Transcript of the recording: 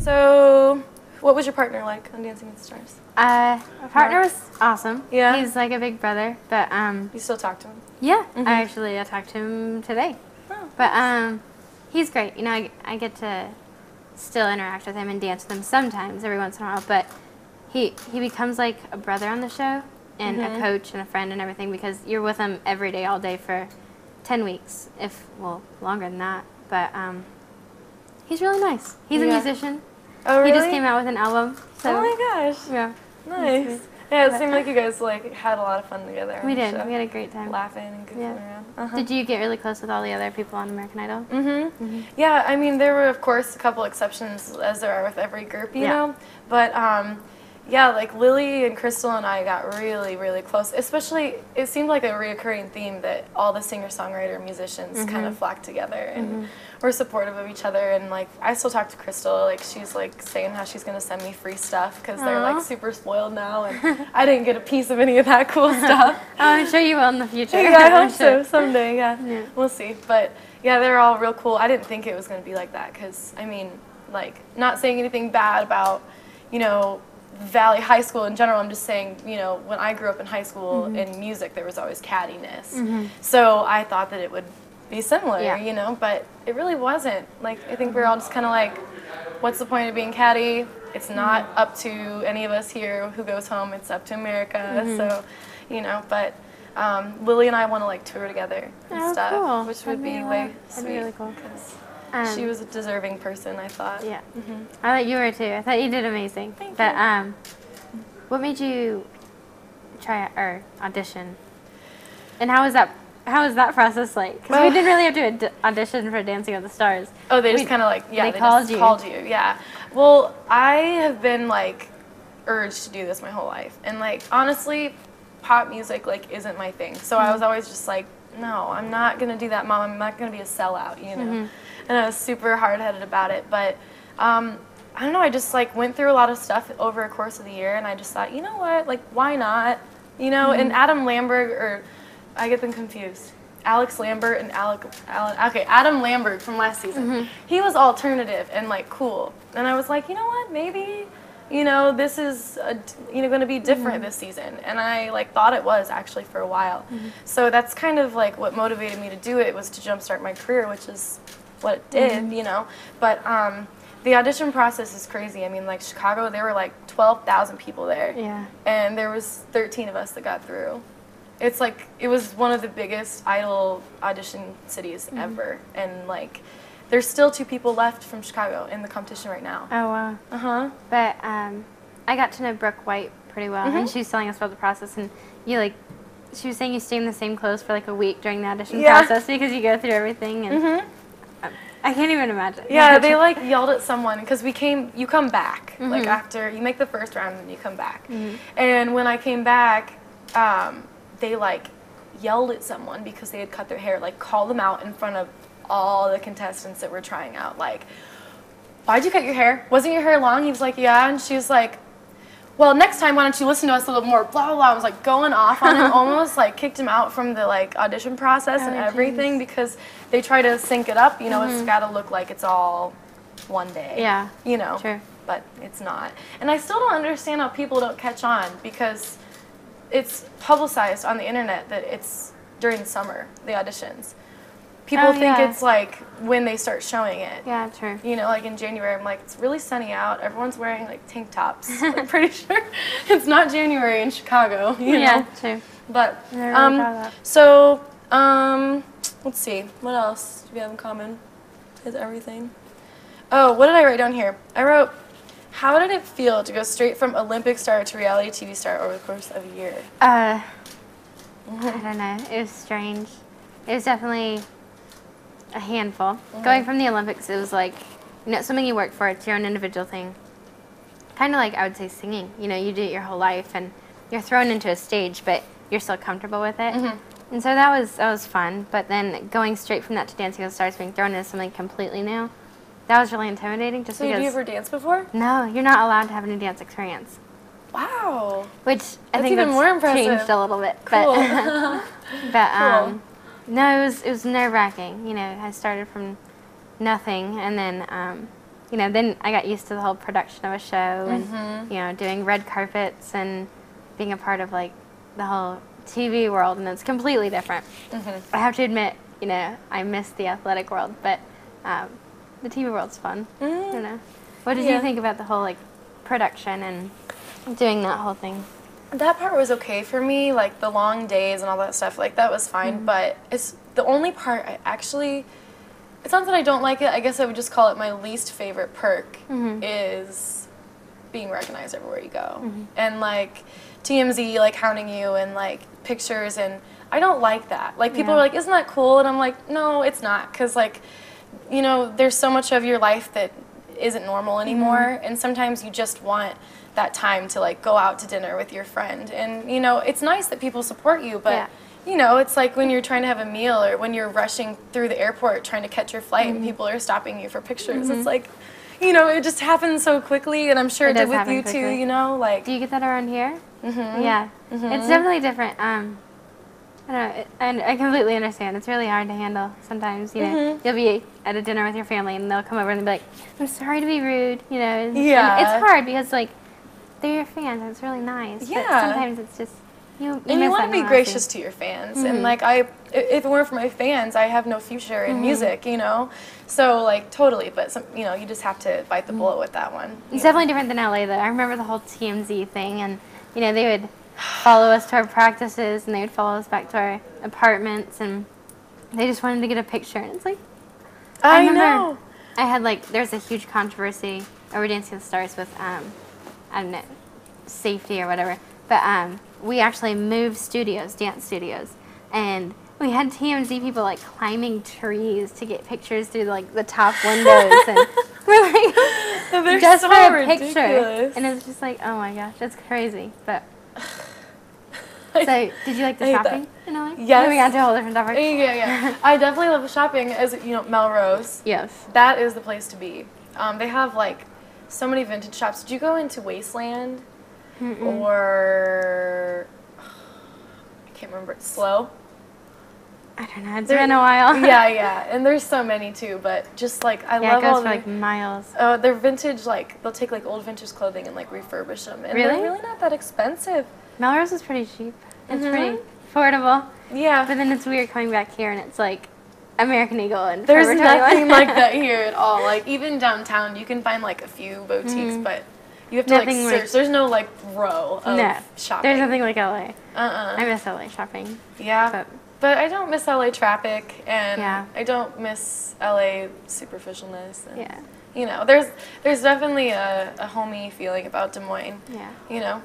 So, what was your partner like on Dancing with the Stars? My partner was awesome. Yeah? He's like a big brother, but You still talk to him? yeah, I talked to him today. Oh, But he's great. You know, I get to still interact with him and dance with him sometimes, every once in a while. But he becomes like a brother on the show and a coach and a friend and everything, because you're with him every day, all day for 10 weeks, well, longer than that. But he's really nice. He's a musician. Oh, really? He just came out with an album. So, oh my gosh. Yeah. Nice. Yeah, it seemed like you guys like had a lot of fun together. We did. We had a great time. Laughing and goofing around. Did you get really close with all the other people on American Idol? Yeah, I mean, there were, of course, a couple exceptions, as there are with every group, you know. But, yeah, like Lily and Crystal and I got really, really close. Especially, it seemed like a reoccurring theme that all the singer-songwriter musicians kind of flocked together and were supportive of each other. And, like, I still talk to Crystal. Like, she's, like, saying how she's going to send me free stuff because they're, like, super spoiled now. And I didn't get a piece of any of that cool stuff. I'm sure you will in the future. Yeah, I hope so. Someday, yeah. We'll see. But, yeah, they're all real cool. I didn't think it was going to be like that because, I mean, like, not saying anything bad about, you know, Valley High School in general. I'm just saying, you know, when I grew up in high school in music, there was always cattiness. So I thought that it would be similar, you know, but it really wasn't. Like, I think we're all just kind of like, what's the point of being catty? It's not up to any of us here who goes home. It's up to America. So, you know, but Lily and I want to, like, tour together and stuff, cool. which would be way sweet. That'd be really cool. She was a deserving person, I thought. Yeah. I thought you were too. I thought you did amazing. Thank you. What made you try or audition? And how was that process like? Because we didn't really have to audition for Dancing with the Stars. Oh, they just kind of like, they called you. Yeah. Well, I have been like urged to do this my whole life, and like honestly, pop music like isn't my thing. So I was always just like, no, I'm not gonna do that, Mom. I'm not gonna be a sellout, you know. And I was super hard-headed about it, but I don't know. I just like went through a lot of stuff over a course of the year, and I just thought, you know what, like why not, you know? And Adam Lambert, or I get them confused. Alex Lambert and Adam Lambert from last season. He was alternative and like cool, and I was like, you know what, maybe, you know, this is going to be different this season, and I like thought it was actually for a while. So that's kind of like what motivated me to do it, was to jumpstart my career, which is what it did, you know. But the audition process is crazy. I mean, like Chicago, there were like 12,000 people there, and there was 13 of us that got through. It's like, it was one of the biggest Idol audition cities ever, and like there's still 2 people left from Chicago in the competition right now. Oh wow. But I got to know Brooke White pretty well, and she was telling us about the process, and you like, she was saying you stay in the same clothes for like a week during the audition process because you go through everything, and I can't even imagine. Yeah, they like yelled at someone because you come back like after you make the first round and you come back, and when I came back, they like yelled at someone because they had cut their hair, like called them out in front of all the contestants that were trying out, like, why'd you cut your hair? Wasn't your hair long? He was like, yeah, and she was like, well, next time, why don't you listen to us a little more, blah, blah, blah. I was like going off on him, almost like kicked him out from the like audition process and everything, because they try to sync it up, you know, it's got to look like it's all one day. Yeah. You know, but it's not. And I still don't understand how people don't catch on, because it's publicized on the internet that it's during the summer, the auditions. People think it's like when they start showing it. Yeah, true. You know, like in January, I'm like, it's really sunny out. Everyone's wearing like tank tops. I'm pretty sure it's not January in Chicago. You know? Yeah, true. But so let's see, what else do we have in common? Is everything? Oh, what did I write down here? I wrote, how did it feel to go straight from Olympic star to reality TV star over the course of a year? I don't know. It was strange. It was definitely a handful. Going from the Olympics, it was like, you know, something you work for. It's your own individual thing. Kind of like, I would say, singing. You know, you do it your whole life, and you're thrown into a stage, but you're still comfortable with it. And so that was fun. But then going straight from that to Dancing with the Stars, being thrown into something completely new, that was really intimidating. Just because. Did you ever dance before? No, you're not allowed to have a new dance experience. Wow. Which I think even more impressive. Changed a little bit. Cool. But cool. No, it was nerve-wracking. You know, I started from nothing, and then then I got used to the whole production of a show and, doing red carpets and being a part of, like, the whole TV world, and it's completely different. I have to admit, I miss the athletic world, but the TV world's fun. What did you think about the whole, like, production and doing that whole thing? That part was okay for me, like the long days and all that stuff, like that was fine, but it's the only part it's not that I don't like it, I guess I would just call it my least favorite perk is being recognized everywhere you go. And like TMZ like hounding you and like pictures, and I don't like that. Like people are like, isn't that cool? And I'm like, no, it's not, because like, there's so much of your life that isn't normal anymore, and sometimes you just want that time to like go out to dinner with your friend, and it's nice that people support you, but it's like when you're trying to have a meal or when you're rushing through the airport trying to catch your flight and people are stopping you for pictures. It's like, it just happens so quickly, and I'm sure it did with you too, like. Do you get that around here? Yeah. It's definitely different. I don't know, and I completely understand. It's really hard to handle sometimes, You'll be at a dinner with your family and they'll come over and be like, I'm sorry to be rude, And it's hard because, like, they're your fans and it's really nice. Yeah. But sometimes it's just, you want to be gracious to your fans. And, like, if it weren't for my fans, I have no future in music, So, like, totally. But, you just have to bite the bullet with that one. It's definitely different than LA, though. I remember the whole TMZ thing, and, they would follow us to our practices, and they would follow us back to our apartments, and they just wanted to get a picture. And it's like, I know. I had, like, there's a huge controversy over Dancing with the Stars with, I don't know, safety or whatever. But we actually moved dance studios, and we had TMZ people, like, climbing trees to get pictures through, like, the top windows, and we're like, just so for a picture. And it's just like, oh my gosh, that's crazy. But so, did you like the shopping in LA? Yes. Moving on to a whole different topic. Yeah. I definitely love the shopping. As Melrose. Yes. That is the place to be. They have like so many vintage shops. Did you go into Wasteland or I can't remember. Slow. I don't know. It's been a while. Yeah. And there's so many too, but just like I love all it goes for like miles. They're vintage. Like they'll take like old vintage clothing and like refurbish them, and really? they're really not that expensive. Melrose is pretty cheap. It's pretty affordable. Yeah. But then it's weird coming back here and it's like American Eagle and there's nothing like that here at all. Like even downtown, you can find like a few boutiques, but you have to like search. There's no like row of shopping. There's nothing like LA. I miss LA shopping. Yeah. But I don't miss LA traffic, and I don't miss LA superficialness. And, there's definitely a homey feeling about Des Moines. Yeah.